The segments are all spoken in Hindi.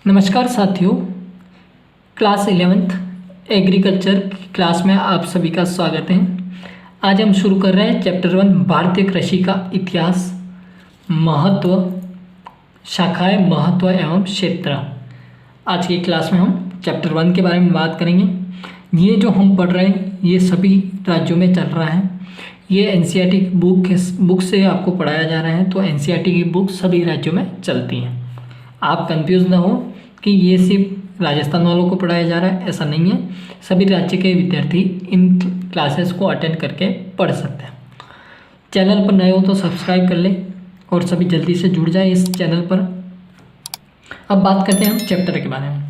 नमस्कार साथियों, क्लास 11th एग्रीकल्चर की क्लास में आप सभी का स्वागत है। आज हम शुरू कर रहे हैं चैप्टर 1 भारतीय कृषि का इतिहास, महत्व, शाखाएं, महत्व एवं क्षेत्र। आज की क्लास में हम चैप्टर 1 के बारे में बात करेंगे। ये जो हम पढ़ रहे हैं ये सभी राज्यों में चल रहा है। ये एनसीईआरटी की बुक से आपको पढ़ाया जा रहा है, तो एनसीईआरटी की बुक सभी राज्यों में चलती हैं। आप कंफ्यूज ना हो कि ये सिर्फ राजस्थान वालों को पढ़ाया जा रहा है, ऐसा नहीं है। सभी राज्य के विद्यार्थी इन क्लासेस को अटेंड करके पढ़ सकते हैं। चैनल पर नए हो तो सब्सक्राइब कर लें और सभी जल्दी से जुड़ जाए इस चैनल पर। अब बात करते हैं हम चैप्टर के बारे में।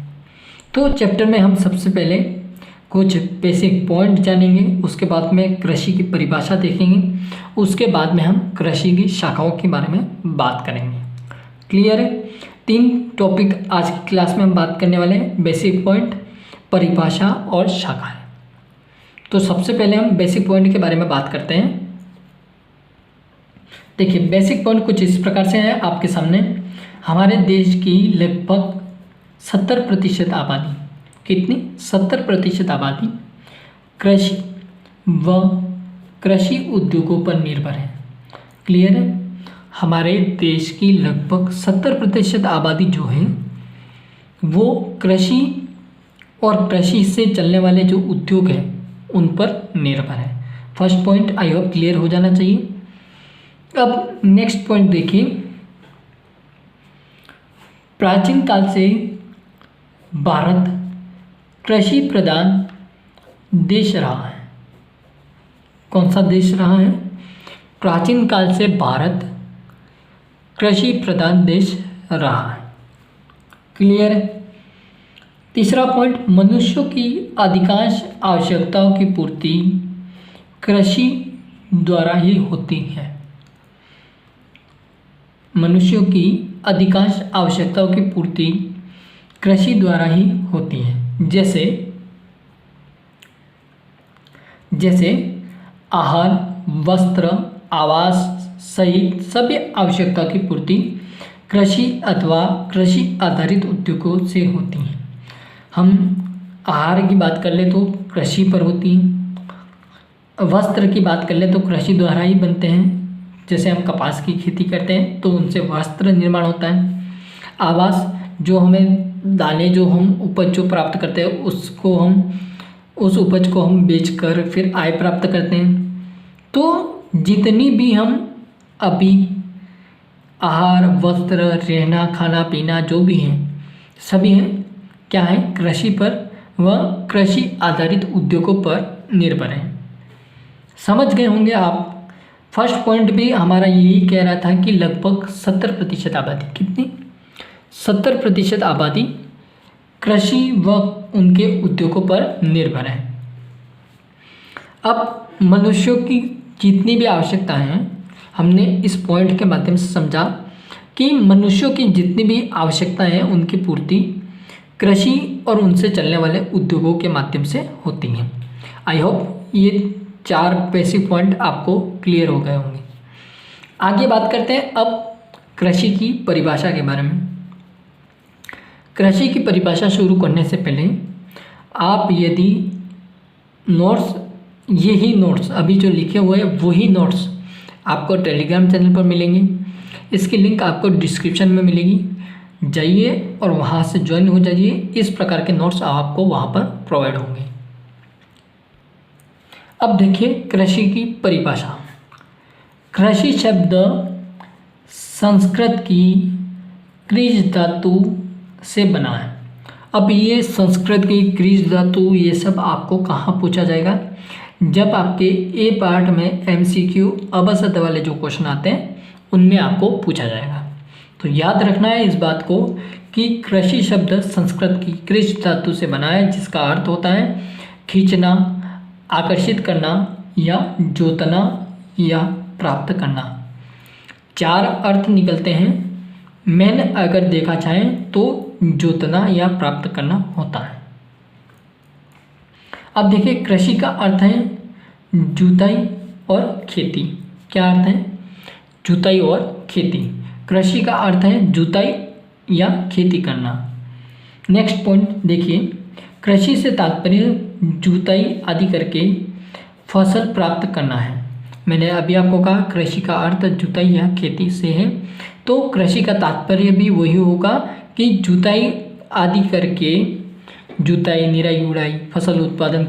तो चैप्टर में हम सबसे पहले कुछ बेसिक पॉइंट जानेंगे, उसके बाद में कृषि की परिभाषा देखेंगे, उसके बाद में हम कृषि की शाखाओं के बारे में बात करेंगे। क्लियर है? 3 टॉपिक आज की क्लास में हम बात करने वाले हैं, बेसिक पॉइंट, परिभाषा और शाखाएं। तो सबसे पहले हम बेसिक पॉइंट के बारे में बात करते हैं। देखिए, बेसिक पॉइंट कुछ इस प्रकार से है आपके सामने। हमारे देश की लगभग 70% आबादी, कितनी? 70% आबादी कृषि व कृषि उद्योगों पर निर्भर है। क्लियर है? हमारे देश की लगभग 70% आबादी जो है वो कृषि और कृषि से चलने वाले जो उद्योग हैं उन पर निर्भर है। First point I hope clear हो जाना चाहिए। अब नेक्स्ट पॉइंट देखिए, प्राचीन काल से भारत कृषि प्रधान देश रहा है। कौन सा देश रहा है? प्राचीन काल से भारत कृषि प्रधान देश रहा है। क्लियर है? तीसरा पॉइंट, मनुष्यों की अधिकांश आवश्यकताओं की पूर्ति कृषि द्वारा ही होती है। मनुष्यों की अधिकांश आवश्यकताओं की पूर्ति कृषि द्वारा ही होती है। जैसे आहार, वस्त्र, आवास सहित सभी आवश्यकता की पूर्ति कृषि अथवा कृषि आधारित उद्योगों से होती है। हम आहार की बात कर ले तो कृषि पर होती है। वस्त्र की बात कर ले तो कृषि द्वारा ही बनते हैं। जैसे हम कपास की खेती करते हैं तो उनसे वस्त्र निर्माण होता है। आवास, जो हमें दाने जो हम उपज जो प्राप्त करते हैं उसको हम उस उपज को हम बेचकर फिर आय प्राप्त करते हैं। तो जितनी भी हम अभी आहार, वस्त्र, रहना, खाना पीना जो भी हैं सभी हैं क्या है? कृषि पर व कृषि आधारित उद्योगों पर निर्भर हैं। समझ गए होंगे आप। फर्स्ट पॉइंट भी हमारा यही कह रहा था कि लगभग 70% आबादी, कितनी? 70% आबादी कृषि व उनके उद्योगों पर निर्भर है। अब मनुष्यों की जितनी भी आवश्यकताएं हैं, हमने इस पॉइंट के माध्यम से समझा कि मनुष्यों की जितनी भी आवश्यकताएं हैं उनकी पूर्ति कृषि और उनसे चलने वाले उद्योगों के माध्यम से होती हैं। आई होप ये 4 बेसिक पॉइंट आपको क्लियर हो गए होंगे। आगे बात करते हैं अब कृषि की परिभाषा के बारे में। कृषि की परिभाषा शुरू करने से पहले आप यदि नोट्स, यही नोट्स अभी जो लिखे हुए हैं वही नोट्स आपको टेलीग्राम चैनल पर मिलेंगे। इसकी लिंक आपको डिस्क्रिप्शन में मिलेगी। जाइए और वहाँ से ज्वाइन हो जाइए। इस प्रकार के नोट्स आपको वहाँ पर प्रोवाइड होंगे। अब देखिए कृषि की परिभाषा। कृषि शब्द संस्कृत की कृष धातु से बना है। अब ये संस्कृत की कृष धातु ये सब आपको कहाँ पूछा जाएगा? जब आपके ए पार्ट में MCQ अवसद वाले जो क्वेश्चन आते हैं उनमें आपको पूछा जाएगा। तो याद रखना है इस बात को कि कृषि शब्द संस्कृत की कृष धातु से बना है, जिसका अर्थ होता है खींचना, आकर्षित करना या जोतना या प्राप्त करना। 4 अर्थ निकलते हैं। मेन अगर देखा जाए तो जोतना या प्राप्त करना होता है। अब देखिए कृषि का अर्थ है जुताई और खेती। क्या अर्थ है? जुताई और खेती। कृषि का अर्थ है जुताई या खेती करना। नेक्स्ट पॉइंट देखिए, कृषि से तात्पर्य जुताई आदि करके फसल प्राप्त करना है। मैंने अभी आपको कहा कृषि का अर्थ जुताई या खेती से है, तो कृषि का तात्पर्य भी वही होगा कि जुताई आदि करके, जुताई निराई गुड़ाई फसल उत्पादन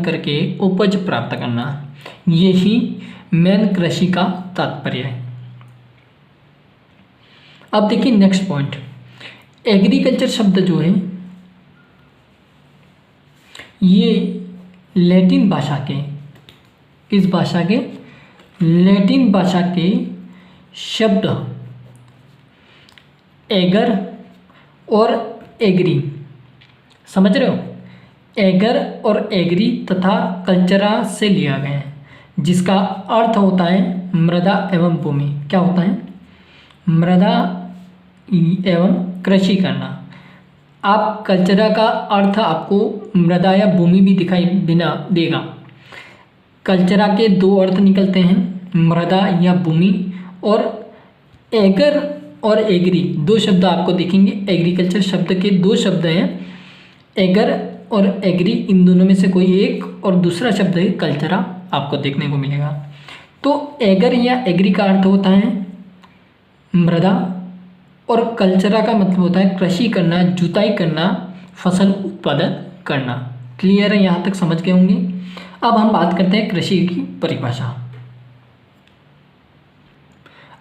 करके उपज प्राप्त करना, यही मेन कृषि का तात्पर्य है। अब देखिए नेक्स्ट पॉइंट, एग्रीकल्चर शब्द जो है ये लैटिन भाषा के, किस भाषा के? लैटिन भाषा के शब्द एगर और एग्री, समझ रहे हो? एगर और एग्री तथा कल्चरा से लिया गया है, जिसका अर्थ होता है मृदा एवं भूमि। क्या होता है? मृदा एवं कृषि करना। आप कल्चरा का अर्थ आपको मृदा या भूमि भी दिखाई देगा। कल्चरा के दो अर्थ निकलते हैं, मृदा या भूमि, और एगर और एग्री दो शब्द आपको दिखेंगे। एग्रीकल्चर शब्द के दो शब्द हैं, एगर और एग्री, इन दोनों में से कोई एक, और दूसरा शब्द है कल्चरा, आपको देखने को मिलेगा। तो एगर या एग्री का अर्थ होता है मृदा, और कल्चरा का मतलब होता है कृषि करना, जुताई करना, फसल उत्पादन करना। क्लियर है? यहाँ तक समझ गए होंगे। अब हम बात करते हैं कृषि की परिभाषा।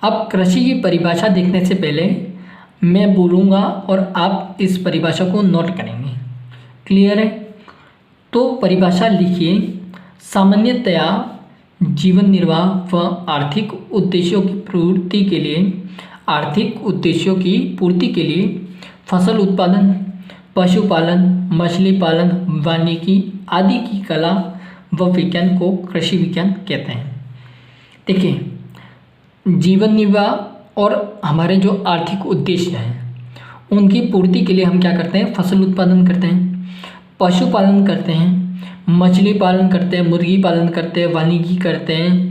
अब कृषि की परिभाषा देखने से पहले मैं बोलूँगा और आप इस परिभाषा को नोट करेंगे। क्लियर है? तो परिभाषा लिखिए, सामान्यतया जीवन निर्वाह व आर्थिक उद्देश्यों की पूर्ति के लिए फसल उत्पादन, पशुपालन, मछली पालन, वानिकी आदि की कला व विज्ञान को कृषि विज्ञान कहते हैं। देखिए, जीवन निर्वाह और हमारे जो आर्थिक उद्देश्य हैं उनकी पूर्ति के लिए हम क्या करते हैं? फसल उत्पादन करते हैं, पशुपालन करते हैं, मछली पालन करते हैं, मुर्गी पालन करते हैं, वानिकी करते हैं,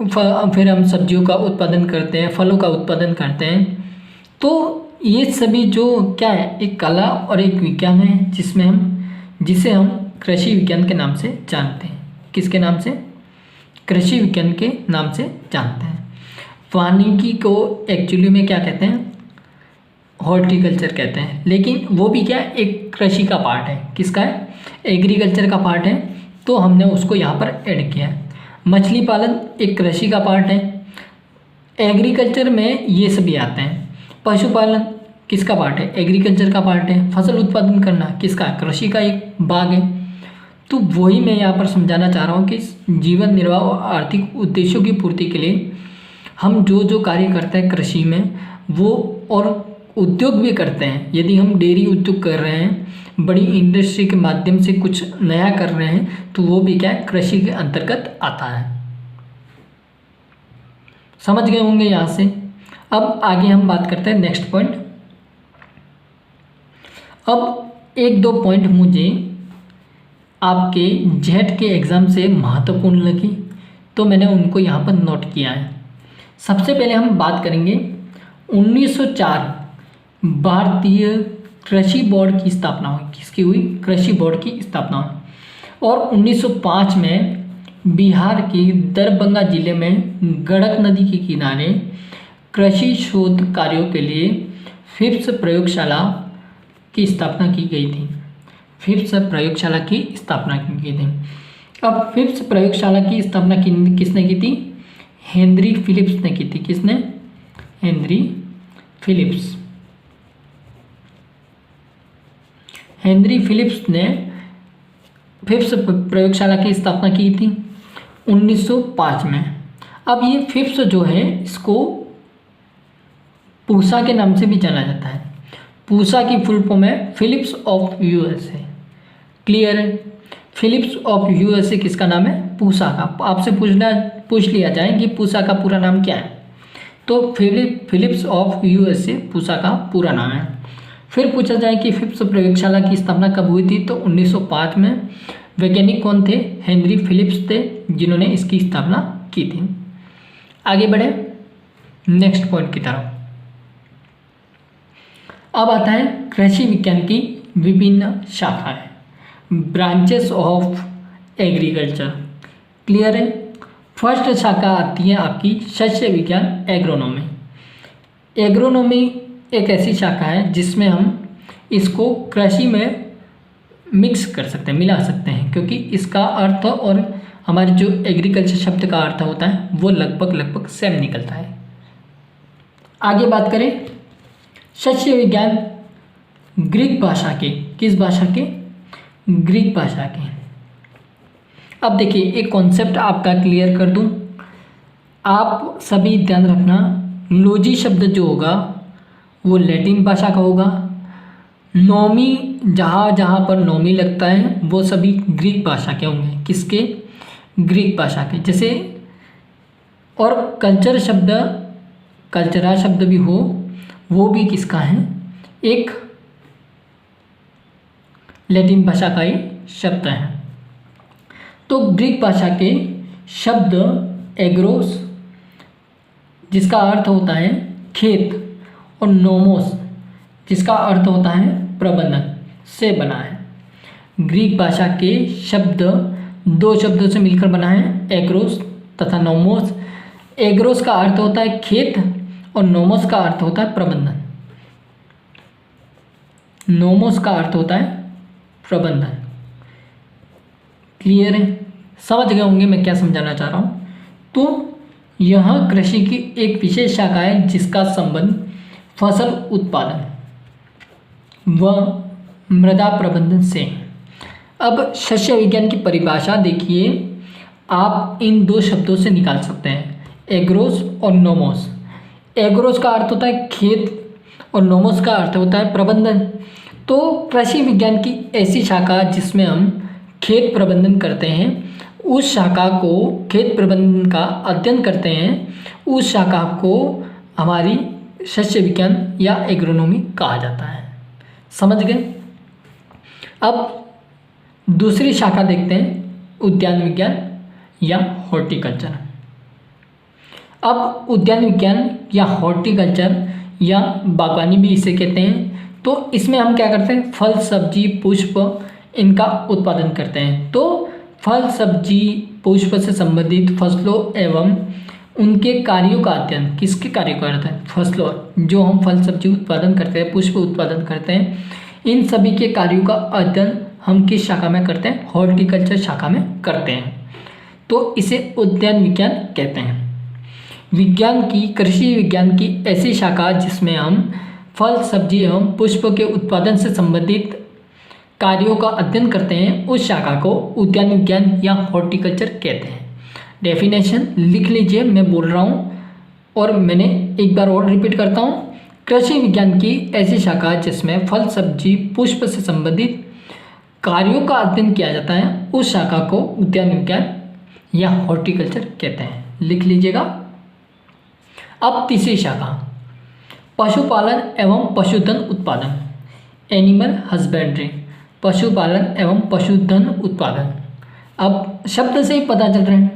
फिर हम सब्जियों का उत्पादन करते हैं, फलों का उत्पादन करते हैं। तो ये सभी जो क्या है, एक कला और एक विज्ञान है जिसे हम कृषि विज्ञान के नाम से जानते हैं। किसके नाम से? कृषि विज्ञान के नाम से जानते हैं। वानिकी को एक्चुअली में क्या कहते हैं? हॉर्टिकल्चर कहते हैं, लेकिन वो भी क्या, एक कृषि का पार्ट है। किसका है? एग्रीकल्चर का पार्ट है, तो हमने उसको यहाँ पर ऐड किया है। मछली पालन एक कृषि का पार्ट है, एग्रीकल्चर में ये सभी आते हैं। पशुपालन किसका पार्ट है? एग्रीकल्चर का पार्ट है। फसल उत्पादन करना किसका? कृषि का एक भाग है। तो वही मैं यहाँ पर समझाना चाह रहा हूँ कि जीवन निर्वाह और आर्थिक उद्देश्यों की पूर्ति के लिए हम जो जो कार्य करते हैं कृषि में, वो और उद्योग भी करते हैं। यदि हम डेयरी उद्योग कर रहे हैं, बड़ी इंडस्ट्री के माध्यम से कुछ नया कर रहे हैं, तो वो भी क्या है? कृषि के अंतर्गत आता है। समझ गए होंगे यहाँ से। अब आगे हम बात करते हैं नेक्स्ट पॉइंट। अब एक दो पॉइंट मुझे आपके जेट के एग्ज़ाम से महत्वपूर्ण लगी, तो मैंने उनको यहाँ पर नोट किया है। सबसे पहले हम बात करेंगे 1904 भारतीय कृषि बोर्ड की स्थापना हुई। किसकी हुई? कृषि बोर्ड की स्थापना हुई। और 1905 में बिहार के दरभंगा जिले में गंडक नदी के किनारे कृषि शोध कार्यों के लिए फिफ्स प्रयोगशाला की स्थापना की गई थी। फिफ्स प्रयोगशाला की स्थापना की गई थी। अब फिफ्स प्रयोगशाला की स्थापना किसने की थी? हेनरी फिलिप्स ने की थी। किसने? Henry Philips. हेनरी फिलिप्स ने फिफ्स प्रयोगशाला की स्थापना की थी 1905 में। अब ये फिफ्स जो है, इसको पूसा के नाम से भी जाना जाता है। पूसा की फुल फॉर्म है फिलिप्स ऑफ यूएसए। क्लियर है? फिलिप्स ऑफ यूएसए किसका नाम है? पूसा का। आपसे पूछ लिया जाए कि पूसा का पूरा नाम क्या है, तो फिलिप्स ऑफ यूएसए पूसा का पूरा नाम है। फिर पूछा जाए कि फिफ्स प्रयोगशाला की स्थापना कब हुई थी, तो 1905 में। वैज्ञानिक कौन थे? हेनरी फिलिप्स थे, जिन्होंने इसकी स्थापना की थी। आगे बढ़े नेक्स्ट पॉइंट की तरफ। अब आता है कृषि विज्ञान की विभिन्न शाखाएं, ब्रांचेस ऑफ एग्रीकल्चर। क्लियर है। फर्स्ट शाखा आती है आपकी शस्य विज्ञान, एग्रोनॉमी। एग्रोनॉमी एक ऐसी शाखा है जिसमें हम इसको कृषि में मिक्स कर सकते हैं, मिला सकते हैं, क्योंकि इसका अर्थ और हमारे जो एग्रीकल्चर शब्द का अर्थ होता है वो लगभग सेम निकलता है। आगे बात करें शस्य विज्ञान ग्रीक भाषा के, किस भाषा के? ग्रीक भाषा के। अब देखिए एक कॉन्सेप्ट आपका क्लियर कर दूं, आप सभी ध्यान रखना, लॉजी शब्द जो होगा वो लैटिन भाषा का होगा, नोमी जहाँ जहाँ पर नोमी लगता है वो सभी ग्रीक भाषा के होंगे। किसके? ग्रीक भाषा के। जैसे और कल्चर शब्द, कल्चरा शब्द भी हो, वो भी किसका है? एक लैटिन भाषा का ही शब्द है। तो ग्रीक भाषा के शब्द एग्रोस जिसका अर्थ होता है खेत, और नोमोस जिसका अर्थ होता है प्रबंधन से बना है। ग्रीक भाषा के शब्द दो शब्दों से मिलकर बना है, एग्रोस तथा नोमोस। एग्रोस का अर्थ होता है खेत और नोमोस का अर्थ होता है प्रबंधन। नोमोस का अर्थ होता है प्रबंधन। क्लियर है? समझ गए होंगे मैं क्या समझाना चाह रहा हूँ। तो यह कृषि की एक विशेष शाखा है जिसका संबंध फसल उत्पादन व मृदा प्रबंधन से। अब शस्य विज्ञान की परिभाषा देखिए, आप इन दो शब्दों से निकाल सकते हैं, एग्रोस और नोमोस। एग्रोस का अर्थ होता है खेत और नोमोस का अर्थ होता है प्रबंधन। तो कृषि विज्ञान की ऐसी शाखा जिसमें हम खेत प्रबंधन करते हैं, उस शाखा को, खेत प्रबंधन का अध्ययन करते हैं, उस शाखा को हमारी शस्य विज्ञान या एग्रोनॉमी कहा जाता है। समझ गए? अब दूसरी शाखा देखते हैं, उद्यान विज्ञान या हॉर्टिकल्चर। अब उद्यान विज्ञान या हॉर्टिकल्चर या बागवानी भी इसे कहते हैं। तो इसमें हम क्या करते हैं? फल, सब्जी, पुष्प इनका उत्पादन करते हैं। तो फल, सब्जी, पुष्प से संबंधित फसलों एवं उनके कार्यों का अध्ययन, किसके कार्यों का अध्ययन? फसलों, जो हम फल सब्जी उत्पादन करते हैं, पुष्प उत्पादन करते हैं, इन सभी के कार्यों का अध्ययन हम किस शाखा में करते हैं? हॉर्टिकल्चर शाखा में करते हैं। तो इसे उद्यान विज्ञान कहते हैं। विज्ञान की, कृषि विज्ञान की ऐसी शाखा जिसमें हम फल, सब्जी एवं पुष्प के उत्पादन से संबंधित कार्यों का अध्ययन करते हैं, उस शाखा को उद्यान विज्ञान या हॉर्टिकल्चर कहते हैं। डेफिनेशन लिख लीजिए, मैं बोल रहा हूँ और मैंने एक बार और रिपीट करता हूँ। कृषि विज्ञान की ऐसी शाखा जिसमें फल, सब्जी, पुष्प से संबंधित कार्यों का अध्ययन किया जाता है, उस शाखा को उद्यान विज्ञान या हॉर्टिकल्चर कहते हैं। लिख लीजिएगा। अब तीसरी शाखा, पशुपालन एवं पशुधन उत्पादन, एनिमल हस्बेंड्री, पशुपालन एवं पशुधन उत्पादन। अब शब्द से ही पता चल रहा है,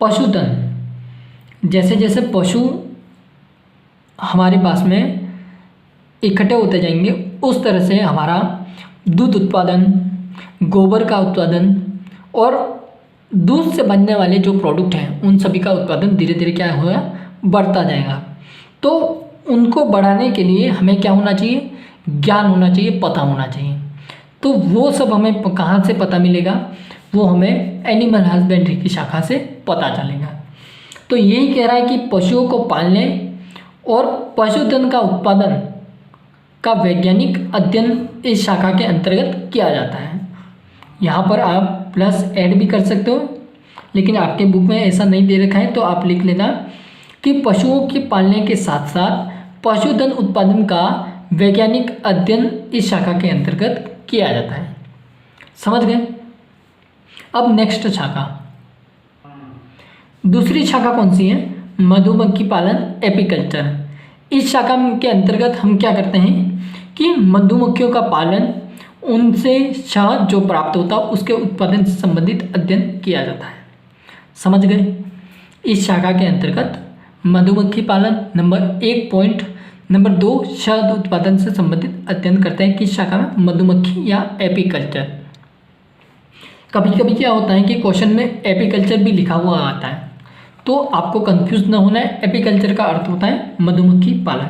पशुधन, जैसे जैसे पशु हमारे पास में इकट्ठे होते जाएंगे, उस तरह से हमारा दूध उत्पादन, गोबर का उत्पादन और दूध से बनने वाले जो प्रोडक्ट हैं उन सभी का उत्पादन धीरे धीरे क्या होगा? बढ़ता जाएगा। तो उनको बढ़ाने के लिए हमें क्या होना चाहिए? ज्ञान होना चाहिए, पता होना चाहिए। तो वो सब हमें कहाँ से पता मिलेगा? वो हमें एनिमल हस्बेंड्री की शाखा से पता चलेगा। तो यही कह रहा है कि पशुओं को पालने और पशुधन का उत्पादन का वैज्ञानिक अध्ययन इस शाखा के अंतर्गत किया जाता है। यहाँ पर आप प्लस ऐड भी कर सकते हो, लेकिन आपके बुक में ऐसा नहीं दे रखा है, तो आप लिख लेना कि पशुओं के पालने के साथ साथ पशुधन उत्पादन का वैज्ञानिक अध्ययन इस शाखा के अंतर्गत किया जाता है। समझ गए? अब नेक्स्ट शाखा, दूसरी शाखा कौन सी है? मधुमक्खी पालन, एपीकल्चर। इस शाखा के अंतर्गत हम क्या करते हैं कि मधुमक्खियों का पालन, उनसे शहद जो प्राप्त होता है उसके उत्पादन से संबंधित अध्ययन किया जाता है। समझ गए? इस शाखा के अंतर्गत मधुमक्खी पालन नंबर 1.2 नंबर 2, शहद उत्पादन से संबंधित अध्ययन करते हैं किस शाखा में? मधुमक्खी या एपीकल्चर। कभी कभी क्या होता है कि क्वेश्चन में एपीकल्चर भी लिखा हुआ आता है, तो आपको कंफ्यूज न होना है। एपीकल्चर का अर्थ होता है मधुमक्खी पालन,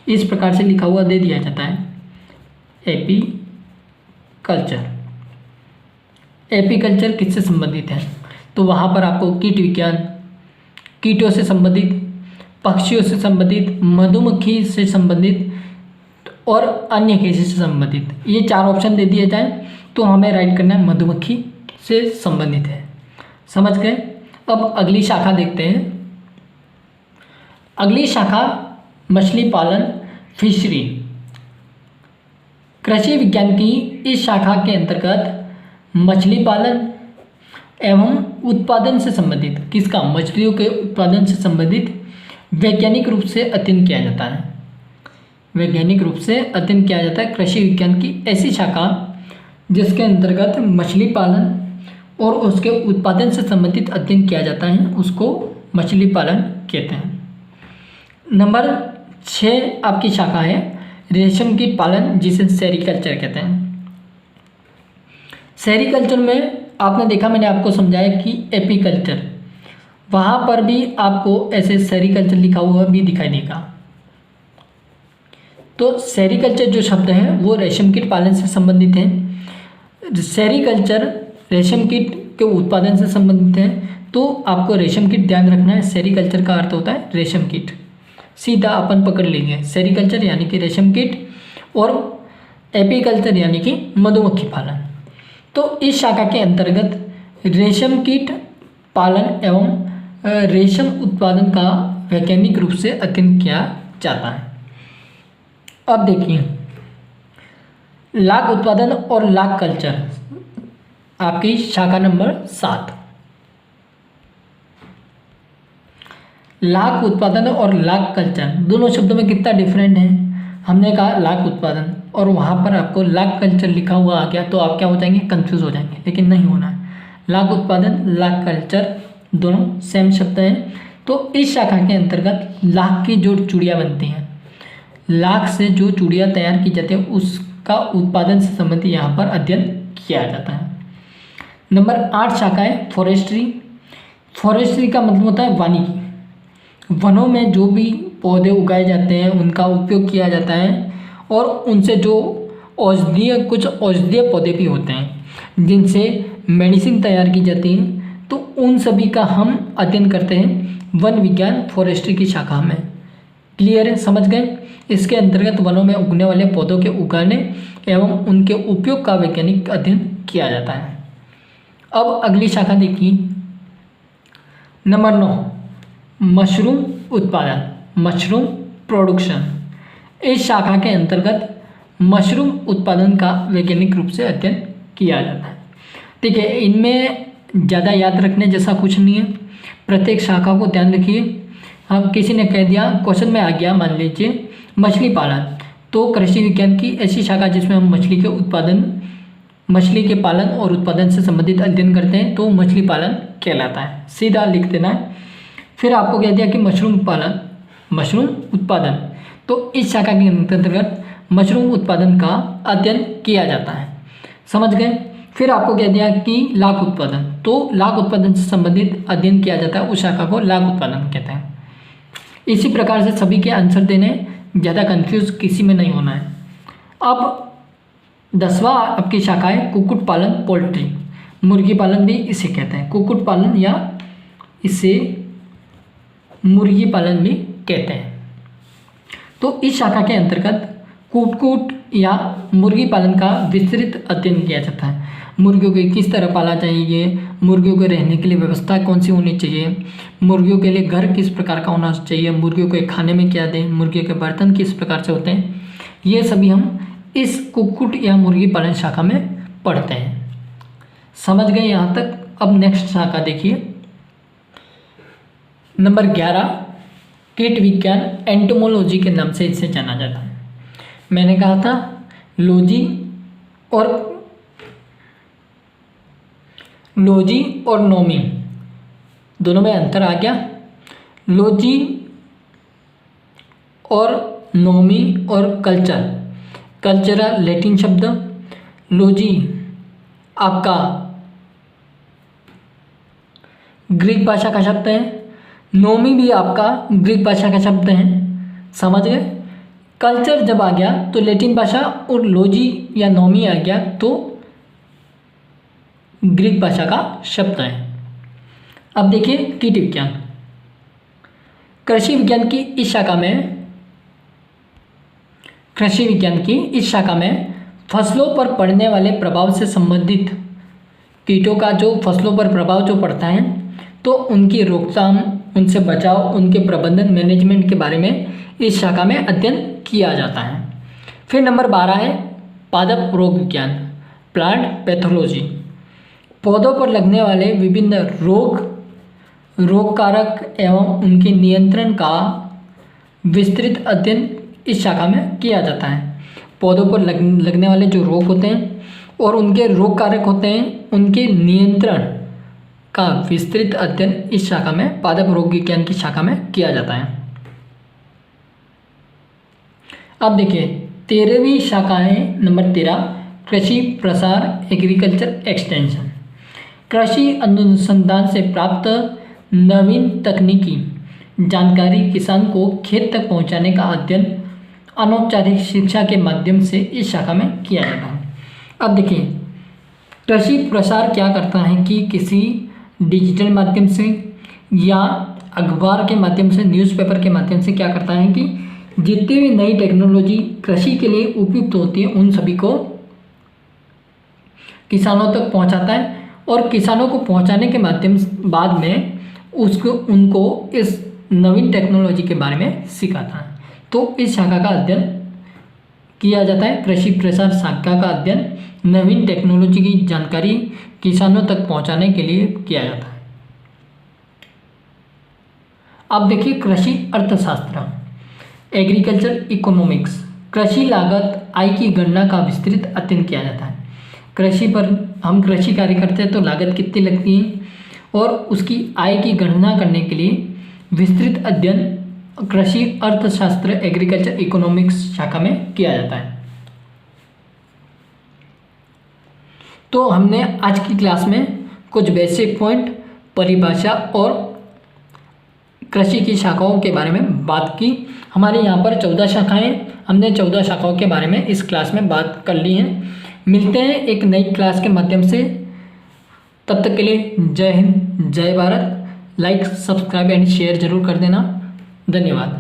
इस प्रकार से लिखा हुआ दे दिया जाता है एपीकल्चर। एपीकल्चर किससे संबंधित है? तो वहाँ पर आपको कीट विज्ञान, कीटों से संबंधित, पक्षियों से संबंधित, मधुमक्खी से संबंधित और अन्य केसेस से संबंधित, ये 4 ऑप्शन दे दिए जाए तो हमें राइट करना है मधुमक्खी से संबंधित है। समझ गए? अब अगली शाखा देखते हैं। अगली शाखा मछली पालन, फिशरी। कृषि विज्ञान की इस शाखा के अंतर्गत मछली पालन एवं उत्पादन से संबंधित, किसका? मछलियों के उत्पादन से संबंधित वैज्ञानिक रूप से अध्ययन किया जाता है। वैज्ञानिक रूप से अध्ययन किया जाता है कृषि विज्ञान की ऐसी शाखा जिसके अंतर्गत मछली पालन और उसके उत्पादन से संबंधित अध्ययन किया जाता है, उसको मछली पालन कहते हैं। नंबर 6 आपकी शाखा है रेशम कीट पालन, जिसे सेरीकल्चर कहते हैं। सेरीकल्चर में आपने देखा, मैंने आपको समझाया कि एपीकल्चर, वहाँ पर भी आपको ऐसे सेरीकल्चर लिखा हुआ भी दिखाई देगा। तो सेरीकल्चर जो शब्द है वो रेशम कीट पालन से संबंधित है। सेरीकल्चर रेशम कीट के उत्पादन से संबंधित है, तो आपको रेशम कीट ध्यान रखना है। सेरीकल्चर का अर्थ होता है रेशम कीट, सीधा अपन पकड़ लेंगे। सेरीकल्चर यानी कि रेशम कीट और एपीकल्चर यानी कि मधुमक्खी पालन। तो इस शाखा के अंतर्गत रेशम कीट पालन एवं रेशम उत्पादन का वैज्ञानिक रूप से अध्ययन किया जाता है। अब देखिए, लाख उत्पादन और लाख कल्चर आपकी शाखा नंबर 7। लाख उत्पादन और लाख कल्चर दोनों शब्दों में कितना डिफरेंट है? हमने कहा लाख उत्पादन और वहाँ पर आपको लाख कल्चर लिखा हुआ आ गया, तो आप क्या हो जाएंगे? कंफ्यूज हो जाएंगे, लेकिन नहीं होना है। लाख उत्पादन, लाख कल्चर दोनों सेम शब्द हैं। तो इस शाखा के अंतर्गत लाख की जो चूड़ियाँ बनती हैं, लाख से जो चूड़ियाँ तैयार की जाती है, उसका उत्पादन से संबंधित यहाँ पर अध्ययन किया जाता है। नंबर 8 शाखा है फॉरेस्ट्री। फॉरेस्ट्री का मतलब होता है वानिकी। वनों में जो भी पौधे उगाए जाते हैं उनका उपयोग किया जाता है, और उनसे जो कुछ औषधीय पौधे भी होते हैं जिनसे मेडिसिन तैयार की जाती है, तो उन सभी का हम अध्ययन करते हैं वन विज्ञान फॉरेस्ट्री की शाखा में। क्लियर है? समझ गए? इसके अंतर्गत वनों में उगने वाले पौधों के उगाने एवं उनके उपयोग का वैज्ञानिक अध्ययन किया जाता है। अब अगली शाखा देखिए, नंबर 9 मशरूम उत्पादन, मशरूम प्रोडक्शन। इस शाखा के अंतर्गत मशरूम उत्पादन का वैज्ञानिक रूप से अध्ययन किया जाता है। ठीक है, इनमें ज़्यादा याद रखने जैसा कुछ नहीं है। प्रत्येक शाखा को ध्यान रखिए। अब किसी ने कह दिया, क्वेश्चन में आ गया, मान लीजिए मछली पालन, तो कृषि विज्ञान की ऐसी शाखा जिसमें हम मछली के पालन और उत्पादन से संबंधित अध्ययन करते हैं, तो मछली पालन कहलाता है। सीधा लिख देना है। फिर आपको कह दिया कि मशरूम उत्पादन, तो इस शाखा के अंतर्गत मशरूम उत्पादन का अध्ययन किया जाता है। समझ गए? फिर आपको कह दिया कि लाख उत्पादन, तो लाख उत्पादन से संबंधित अध्ययन किया जाता है, उस शाखा को लाख उत्पादन कहते हैं। इसी प्रकार से सभी के आंसर देने, ज़्यादा कंफ्यूज किसी में नहीं होना है। अब 10वां आपकी शाखा है कुक्कुट पालन, पोल्ट्री, मुर्गी पालन भी इसे कहते हैं। कुक्कुट पालन या इसे मुर्गी पालन भी कहते हैं। तो इस शाखा के अंतर्गत कुक्कुट या मुर्गी पालन का विस्तृत अध्ययन किया जाता है। मुर्गियों को किस तरह पाला चाहिए, मुर्गियों के रहने के लिए व्यवस्था कौन सी होनी चाहिए, मुर्गियों के लिए घर किस प्रकार का होना चाहिए, मुर्गियों को खाने में क्या दें, मुर्गियों के बर्तन किस प्रकार से होते हैं, ये सभी हम इस कुक्कुट या मुर्गी पालन शाखा में पढ़ते हैं। समझ गए यहाँ तक? अब नेक्स्ट शाखा देखिए, नंबर 11 कीट विज्ञान, एंटोमोलॉजी के नाम से इसे जाना जाता है। मैंने कहा था लॉजी और नोमी दोनों में अंतर आ गया। लॉजी और नोमी और कल्चर। कल्चरल लैटिन शब्द, लॉजी आपका ग्रीक भाषा का शब्द है, नोमी भी आपका ग्रीक भाषा का शब्द है, समझ गए। कल्चर जब आ गया तो लैटिन भाषा और लॉजी या नोमी आ गया तो ग्रीक भाषा का शब्द है। अब देखिए कीट विज्ञान। कृषि विज्ञान की इस शाखा में फसलों पर पड़ने वाले प्रभाव से संबंधित कीटों का जो फसलों पर प्रभाव जो पड़ता है तो उनकी रोकथाम, उनसे बचाव, उनके प्रबंधन, मैनेजमेंट के बारे में इस शाखा में अध्ययन किया जाता है। फिर नंबर 12 है पादप रोग विज्ञान, प्लांट पैथोलॉजी। पौधों पर लगने वाले विभिन्न रोग कारक एवं उनके नियंत्रण का विस्तृत अध्ययन इस शाखा में किया जाता है। पौधों पर लगने वाले जो रोग होते हैं और उनके रोग कारक होते हैं, उनके नियंत्रण का विस्तृत अध्ययन इस शाखा में, पादप रोग विज्ञान की शाखा में किया जाता है। अब देखिए 13वीं शाखा है नंबर 13, कृषि प्रसार एग्रीकल्चर एक्सटेंशन। कृषि अनुसंधान से प्राप्त नवीन तकनीकी जानकारी किसान को खेत तक पहुंचाने का अध्ययन अनौपचारिक शिक्षा के माध्यम से इस शाखा में किया जाता है। अब देखिए कृषि प्रसार क्या करता है कि किसी डिजिटल माध्यम से या अखबार के माध्यम से, न्यूज़पेपर के माध्यम से क्या करता है कि जितनी भी नई टेक्नोलॉजी कृषि के लिए उपयुक्त होती है उन सभी को किसानों तक पहुंचाता है और किसानों को पहुंचाने के माध्यम बाद में उनको इस नवीन टेक्नोलॉजी के बारे में सिखाता है। तो इस शाखा का अध्ययन किया जाता है। कृषि प्रसार शाखा का अध्ययन नवीन टेक्नोलॉजी की जानकारी किसानों तक पहुंचाने के लिए किया जाता है। अब देखिए कृषि अर्थशास्त्र, एग्रीकल्चर इकोनॉमिक्स। कृषि लागत आय की गणना का विस्तृत अध्ययन किया जाता है। कृषि पर हम कृषि कार्य करते हैं तो लागत कितनी लगती है और उसकी आय की गणना करने के लिए विस्तृत अध्ययन कृषि अर्थशास्त्र एग्रीकल्चर इकोनॉमिक्स शाखा में किया जाता है। तो हमने आज की क्लास में कुछ बेसिक पॉइंट, परिभाषा और कृषि की शाखाओं के बारे में बात की। हमारे यहाँ पर 14 शाखाएं, हमने 14 शाखाओं के बारे में इस क्लास में बात कर ली हैं। मिलते हैं एक नई क्लास के माध्यम से, तब तक के लिए जय हिंद, जय Bharat. Like, subscribe and share जरूर कर देना। धन्यवाद।